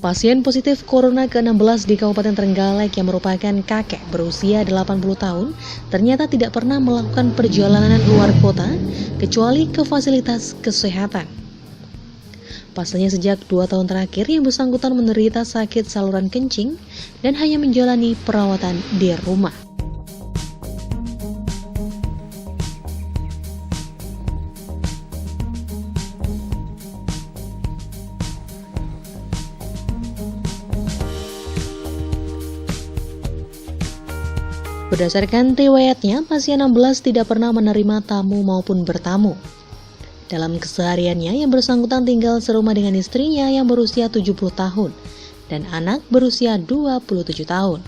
Pasien positif corona ke-16 di Kabupaten Trenggalek yang merupakan kakek berusia 80 tahun ternyata tidak pernah melakukan perjalanan luar kota kecuali ke fasilitas kesehatan. Pasalnya sejak 2 tahun terakhir yang bersangkutan menderita sakit saluran kencing dan hanya menjalani perawatan di rumah. Berdasarkan riwayatnya, pasien 16 tidak pernah menerima tamu maupun bertamu. Dalam kesehariannya, yang bersangkutan tinggal serumah dengan istrinya yang berusia 70 tahun dan anak berusia 27 tahun.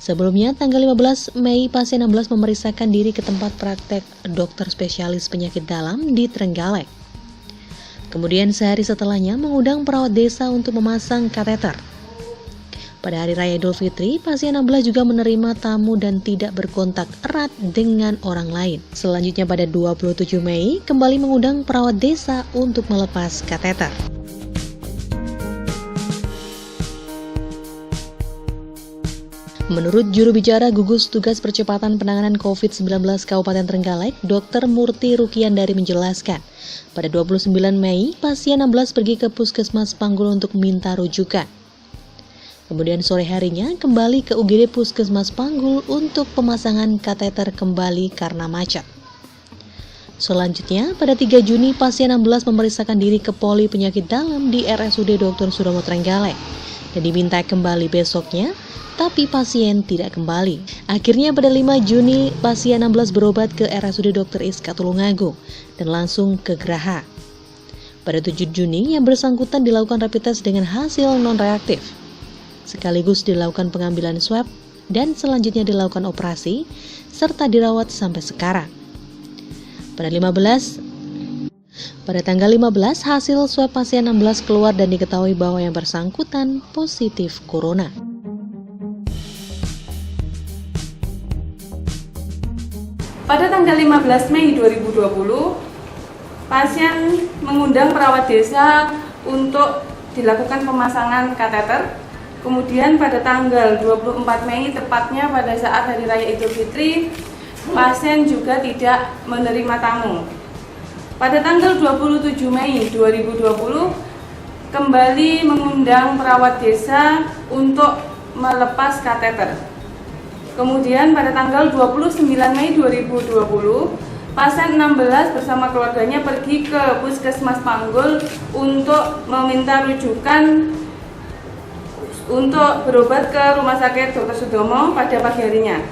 Sebelumnya, tanggal 15 Mei, pasien 16 memeriksakan diri ke tempat praktek dokter spesialis penyakit dalam di Trenggalek. Kemudian sehari setelahnya mengundang perawat desa untuk memasang kateter. Pada Hari Raya Idul Fitri, pasien 16 juga menerima tamu dan tidak berkontak erat dengan orang lain. Selanjutnya pada 27 Mei, kembali mengundang perawat desa untuk melepas kateter. Menurut juru bicara gugus tugas percepatan penanganan COVID-19 Kabupaten Trenggalek, Dr. Murti Rukiandari menjelaskan, pada 29 Mei, pasien 16 pergi ke Puskesmas Panggul untuk minta rujukan. Kemudian sore harinya kembali ke UGD Puskesmas Panggul untuk pemasangan kateter kembali karena macet. Selanjutnya, pada 3 Juni, pasien 16 memeriksakan diri ke Poli Penyakit Dalam di RSUD Dr. Sudomo Trenggalek dan diminta kembali besoknya, tapi pasien tidak kembali. Akhirnya pada 5 Juni, pasien 16 berobat ke RSUD Dr. Iska Tulungagung dan langsung ke Geraha. Pada 7 Juni, yang bersangkutan dilakukan rapid test dengan hasil non-reaktif. Sekaligus dilakukan pengambilan swab dan selanjutnya dilakukan operasi serta dirawat sampai sekarang. Pada tanggal 15 hasil swab pasien 16 keluar dan diketahui bahwa yang bersangkutan positif corona. Pada tanggal 15 Mei 2020, pasien mengundang perawat desa untuk dilakukan pemasangan kateter. Kemudian pada tanggal 24 Mei, tepatnya pada saat Hari Raya Idul Fitri, pasien juga tidak menerima tamu. Pada tanggal 27 Mei 2020, kembali mengundang perawat desa untuk melepas kateter. Kemudian pada tanggal 29 Mei 2020, pasien 16 bersama keluarganya pergi ke Puskesmas Panggul untuk meminta rujukan untuk berobat ke Rumah Sakit Dr. Sudomo pada pagi harinya.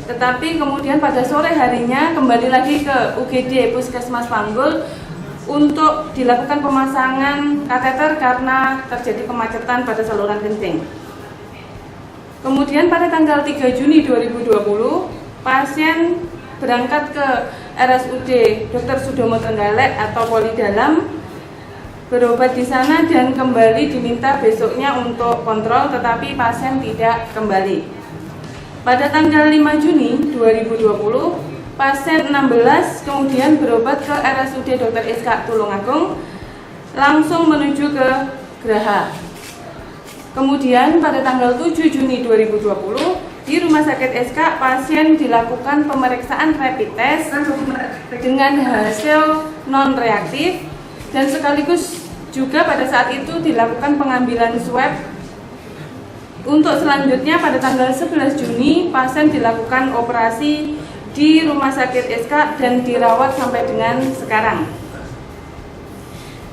Tetapi kemudian pada sore harinya kembali lagi ke UGD Puskesmas Panggul untuk dilakukan pemasangan kateter karena terjadi kemacetan pada saluran kencing. Kemudian pada tanggal 3 Juni 2020, pasien berangkat ke RSUD Dr. Sudomo Trenggalek atau Poli Dalam, berobat di sana dan kembali diminta besoknya untuk kontrol, tetapi pasien tidak kembali. Pada tanggal 5 Juni 2020, pasien 16 kemudian berobat ke RSUD Dr. Iska Tulungagung, langsung menuju ke Geraha. Kemudian pada tanggal 7 Juni 2020, di Rumah Sakit SK, pasien dilakukan pemeriksaan rapid test dengan hasil non-reaktif. Dan sekaligus juga pada saat itu dilakukan pengambilan swab. Untuk selanjutnya pada tanggal 11 Juni pasien dilakukan operasi di Rumah Sakit SK dan dirawat sampai dengan sekarang.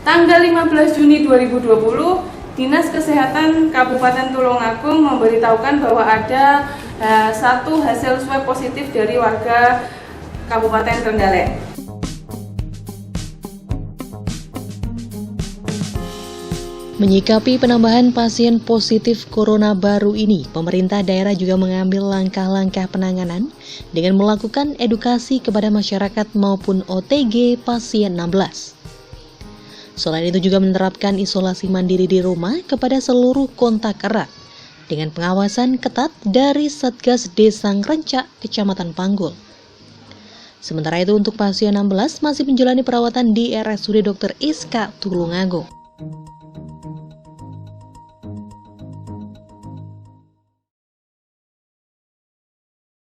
Tanggal 15 Juni 2020, Dinas Kesehatan Kabupaten Tulungagung memberitahukan bahwa ada satu hasil swab positif dari warga Kabupaten Trenggalek. Menyikapi penambahan pasien positif corona baru ini, pemerintah daerah juga mengambil langkah-langkah penanganan dengan melakukan edukasi kepada masyarakat maupun OTG pasien 16. Selain itu juga menerapkan isolasi mandiri di rumah kepada seluruh kontak erat dengan pengawasan ketat dari Satgas Desa Ngrencak, Kecamatan Panggul. Sementara itu untuk pasien 16 masih menjalani perawatan di RSUD Dr. Iska Tulungagung.